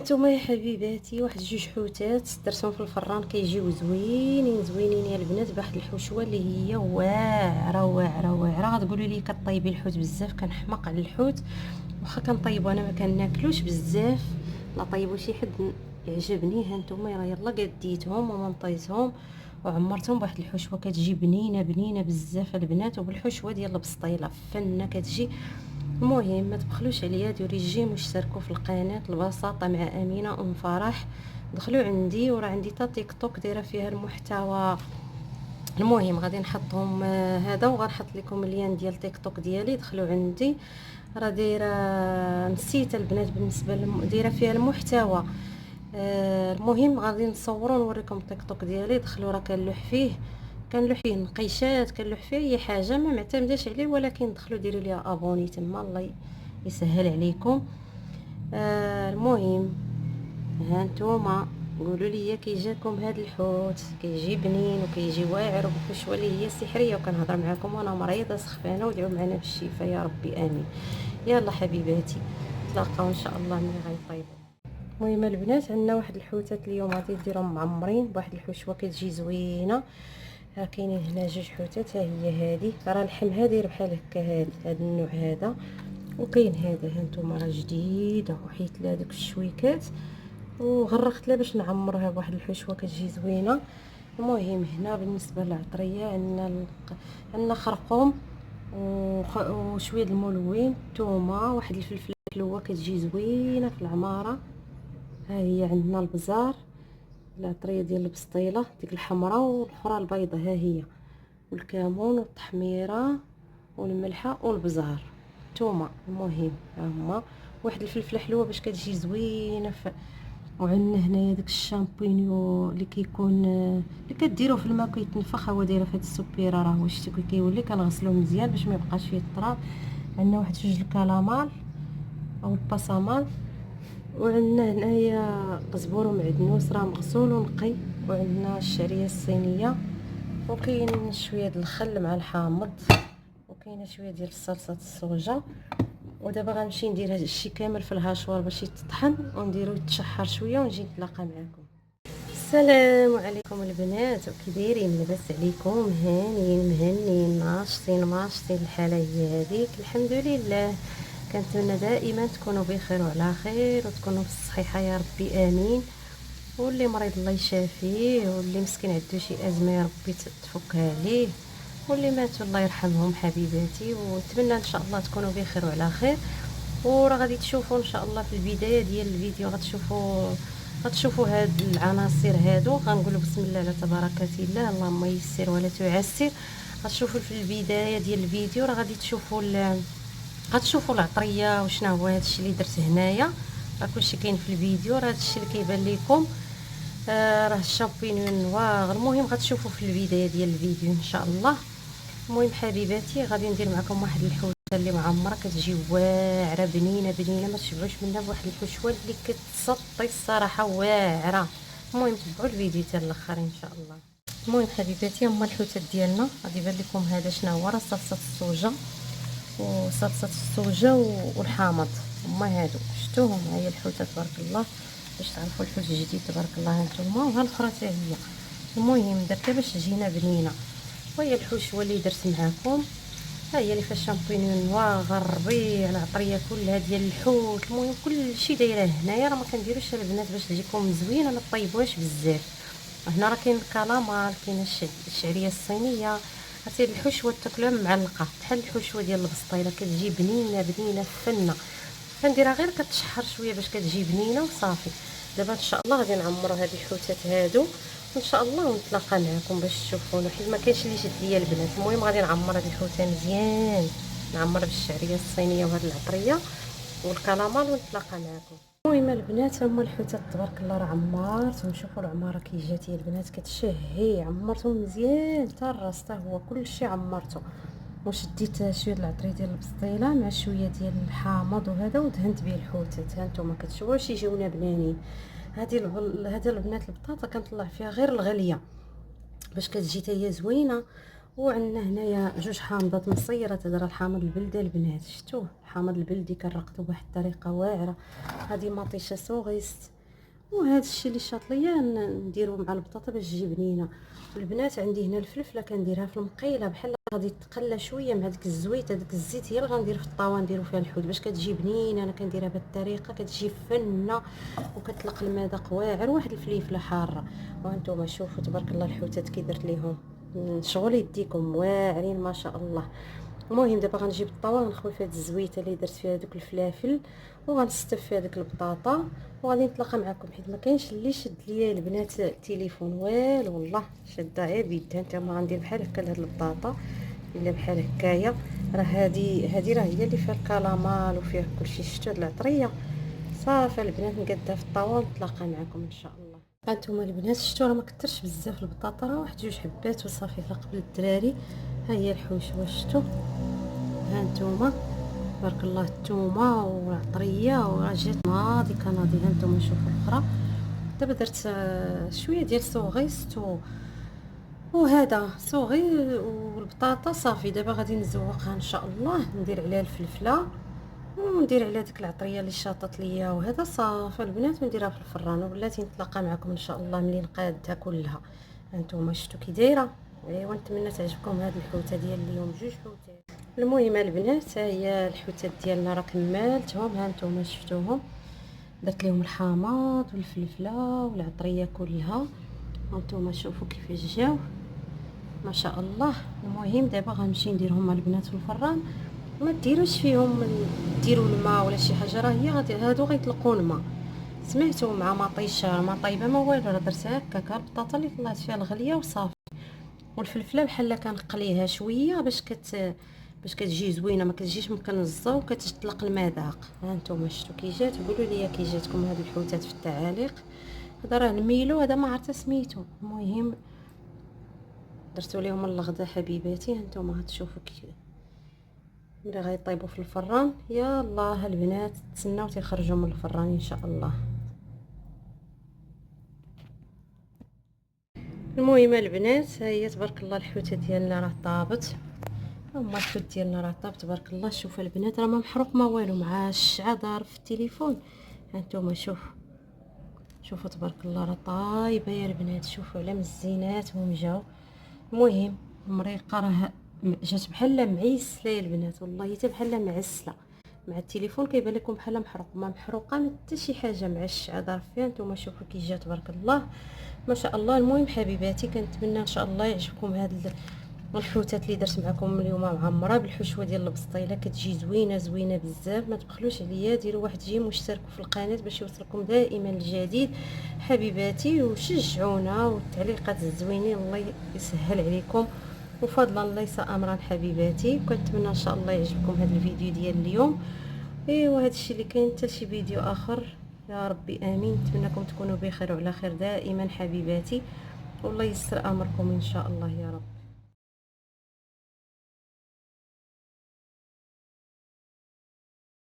هانتوما يا حبيباتي واحد جوج حوتات درتهم في الفران كيجيو زوينين زوينين يا البنات بواحد الحشوه اللي هي واعره واعره واعره. غتقولوا لي كطيبي الحوت بزاف، كنحماق على الحوت واخا كنطيبو انا ما كناكلوش بزاف، لا طيبوا شي حد يعجبني. هانتوما راه يلا قديتهم ومنطيتهم وعمرتهم بواحد الحشوه كتجي بنينه بنينه بزاف البنات، وبالحشوه ديال البسطيله فنه كتجي. المهم ما تبخلوش عليا، ديروا ريجيم واشتركوا في القناه البساطه مع امينه ام فرح. دخلوا عندي وراه عندي تا تيك توك دايره فيها المحتوى. المهم غادي نحطهم هذا، وغنحط لكم اللين ديال تيك توك ديالي. دخلوا عندي راه دايره نسيت البنات بالنسبه دايره فيها المحتوى. المهم غادي نصوروا ونوريكم تيك توك ديالي. دخلوا راه كنلوح فيه نقيشات، كنلوح فيه اي حاجه ما معتمداش عليه، ولكن دخلوا ديروا لي ابوني تما الله يسهل عليكم. المهم هانتوما قولوا لي كي جاكم هاد الحوت، كيجي بنين وكيجي واعر وبالحشوه اللي هي سحريه. وكنهضر معكم وانا مريضه سخفانه، ودعوا معنا بالشفاء يا ربي امين. يلا حبيباتي نتلاقاو ان شاء الله ملي غيطيبوا. المهم البنات عندنا واحد الحوتات اليوم غادي نديرهم معمرين بواحد الحشوه كتجي زوينه. ها كاينين هنا جوج حوتات، ها هي هذه راه لحمها داير بحال هكا هذا النوع هذا، وكاين هذا هانتوما راه جديده وحيت لها دوك الشويكات وغرقت لها باش نعمرها بواحد الحشوه كتجي زوينه. المهم هنا بالنسبه للعطريه عندنا خرقوم وشويه د الملون، ثومه، واحد الفلفله حلوه كتجي زوينه في العماره. ها هي عندنا البزار، العطريه ديال البسطيله ديك الحمراء والاخرى البيضاء، ها هي، والكمون والتحميره والملحه والبزار ثومه. المهم ها هما واحد الفلفله حلوه باش كتجي زوينه وعندنا هنايا داك الشامبينيو اللي كيكون اللي كديروه في الماء كيتنفخ، هو دايره في هاد السوبيره راه هو شتي كيولي كنغسلوه مزيان باش ما يبقاش فيه التراب. عندنا واحد جوج الكالامال او الباسامال، وعندنا هنايا قزبور ومعدنوس راه مغسول ونقي، وعندنا الشعريه الصينيه، وكاين شويه د الخل مع الحامض، وكاينه شويه ديال الصلصه الصوجا. ودابا غنمشي ندير هذا الشيء كامل في الهاشوار باش يتطحن ونديرو يتشحر شويه ونجي نتلاقى معكم. السلام عليكم البنات، وكي دايرين؟ لاباس عليكم؟ هانيين مهنيين ناشطين ماشطين؟ الحاله هي هذيك الحمد لله. كنتمنى دائما تكونوا بخير وعلى خير وتكونوا في الصحيحه يا ربي امين. واللي مريض الله يشافيه، واللي مسكين عنده شي ازمه يا ربي تفكها عليه، واللي ماتوا الله يرحمهم حبيباتي. ونتمنى ان شاء الله تكونوا بخير وعلى خير. وراه غادي تشوفوا ان شاء الله في البدايه ديال الفيديو غتشوفوا هاد العناصر هادو. غنقولوا بسم الله على تبارك الله، اللهم يسر ولا تعسر. غتشوفوا في البدايه ديال الفيديو راه غتشوفوا العطريه وشنو هو هادشي اللي درت هنايا. راه كلشي كاين في الفيديو، راه هادشي اللي كيبان لكم راه الشامبينيون نواغ. المهم غتشوفوا في البدايه ديال الفيديو ان شاء الله. المهم حبيباتي غادي ندير معكم واحد الحوته اللي معمره كتجي واعره بنينه بنينه، ما تشبعوش منها بواحد الحشوه اللي كتسطي الصراحه واعره. المهم تبعوا الفيديو حتى الاخر ان شاء الله. المهم حبيباتي هما الحوتات ديالنا غادي يبان لكم هذا شنو هو، راه صلصه الصوجه والحامض هما هادو شفتوهم. ها هي الحوته تبارك الله باش تعرفوا الحوت الجديد تبارك الله هانتوما، وها الاخرى حتى هي. المهم درتها باش تجينا بنينه. وهي الحشوه اللي درت معكم، ها هي اللي فيها الشامبينيون نواغ الربيع العطريه كلها ديال الحوت. المهم كلشي دايره هنايا، راه ما كنديروش البنات باش تجيكم زوينه ما طيبوهاش بزاف. هنا راه كاين الكالامار، كاين الشعريه الصينيه. هاتي الحشوه تاكلوها معلقه بحال الحشوه ديال البسطيله كتجي بنينه بنينه فنه. كنديرها غير كتشحر شويه باش كتجي بنينه وصافي. دابا ان شاء الله غادي نعمروا هاد الحوتات هادو ان شاء الله ونتلاقى معكم باش تشوفونا، حيت ما كاينش اللي يشد ليا البنات. المهم غادي نعمر هاد الحوته مزيان، نعمر بالشعريه الصينيه وهاد العطريه والكلامار ونتلاقى معكم. المهم البنات هما الحوتات تبارك الله راه عمرتهم. شوفوا العماره كي جات يا البنات كتشهي. عمرتهم مزيان حتى الراس حتى هو كلشي عمرته، وشديت شويه د العطريه ديال البسطيله مع شويه ديال الحامض وهذا ودهنت به الحوتات. ها نتوما كتشوفوا يجيونا بنانين. هذه البنات البطاطا كنطلع فيها غير الغاليه باش كتجي حتى هي زوينه. وعندنا هنايا جوج حامضات مصيره، هذا راه الحامض البلدي البنات شفتوه، الحامض البلدي كنرقدو بواحد الطريقه واعره. هذه مطيشه سوغيست، وهذا الشيء اللي شاط ليا نديرو مع البطاطا باش تجي بنينه. والبنات عندي هنا الفلفله كنديرها في المقيله بحال غادي تقلى شويه مع ديك الزويت، هذاك الزيت هي اللي غندير في الطاوه نديرو فيها الحوت باش كتجي بنينه. انا كنديرها بهذه الطريقه كتجي فنه وكتطلق المذاق واعر. واحد الفليفله حاره، وانتم شوفوا تبارك الله الحوتات كي درت ليهم شغل يديكم واعرين ما شاء الله. المهم دابا غنجيب الطاوه غنخوي فيها الزويته اللي درت فيها دوك الفلافل وغنستف فيها ديك البطاطا وغادي نتلاقى معكم، حيت ما كاينش اللي شد ليا البنات التليفون والو والله شاده غير بيدها. نتايا غندير بحال هكا لهاد البطاطا الا بحال هكايا. راه هادي راه هي اللي فيها الكلامال وفيها كلشي. شفتوا هاد العطريه صافي البنات نقادها في الطاوه ونتلاقى معكم ان شاء الله. هانتوما البنات شفتوا راه ما كثرش بزاف البطاطا، راه واحد جوج حبات وصافي قبل الدراري. ها هي الحوشوه شفتوا، هانتوما تبارك الله الثومه والعطريه وراه جات ناضي كناضي. هانتوما شوفوا الاخرى. دابا درت شويه ديال صوغيست وهذا صوغي والبطاطا صافي. دابا غادي نزوقها ان شاء الله، ندير عليها الفلفله وندير عليها ديك العطريه اللي شاطت ليا وهذا صافي البنات ونديرها في الفران وبلاتي نتلاقى معكم ان شاء الله ملي نقادها كلها. هانتوما شفتوا كي دايره. ايوا نتمنى تعجبكم هذه الحوته ديال اليوم، جوج حوتات. المهم البنات ها هي الحوتات ديالنا راه كملتهم. هانتوما شفتوهم درت لهم الحامض والفلفله والعطريه كلها. هانتوما شوفوا كيفاش جاو ما شاء الله. المهم دابا غنمشي نديرهم البنات في الفران. ما ديروش فيهم ديروا الماء ولا شي حاجه، راه هي غادي هادو غيطلقوا الماء سمعتوا مع ما طيشه ما طيبه ما والو. راه درتها هكاك البطاطا اللي طلعت فيها الغليه وصافي. والفلفله بحال كنقليها شويه باش كتجي زوينه ما كتجيش مكنزه وكتطلق المذاق. ها نتوما شفتوا كي جات. قولوا لي كي جاتكم هاد الحوتات في التعاليق. هذا راه الميلو، هذا ما عرفت سميتو. المهم درتو ليهم الغدا حبيباتي. ها نتوما غتشوفوا كي ملي غيطيبوا في الفران. يا الله البنات تسناو تيخرجوا من الفران ان شاء الله. المهم البنات ها هي تبارك الله الحوته ديالنا راه طابت. هما الحوت ديالنا راه طاب تبارك الله. شوفوا البنات راه ما محروق ما والو مع الشعه ضارب في التليفون. هانتوما شوفوا تبارك الله راه طايبه يا البنات. شوفوا على مزيناتهم جاو. المهم المريقه راه جات بحال معيسله يا البنات، والله حتى بحال معسله. مع التليفون كيبان لكم بحال محروق، ما محروقه ما حتى شي حاجه مع الشعه ضارب فيها. نتوما شوفوا كي جات تبارك الله ما شاء الله. المهم حبيباتي كنتمنى ان شاء الله يعجبكم هاد الحوتات اللي درت معكم اليوم معمره بالحشوه ديال البسطيله. كتجي زوينه بزاف. ما تبخلوش عليا، ديروا واحد جيم واشتركوا في القناه باش يوصلكم دائما الجديد حبيباتي، وشجعونا والتعليقات الزوينين الله يسهل عليكم وفضلا ليس امرا حبيباتي. وكنتمنى ان شاء الله يعجبكم هذا الفيديو ديال اليوم. ايوا هذا الشيء اللي كاين. حتى شي فيديو اخر يا ربي امين. نتمنىكم تكونوا بخير وعلى خير دائما حبيباتي، والله يسر امركم ان شاء الله يا رب.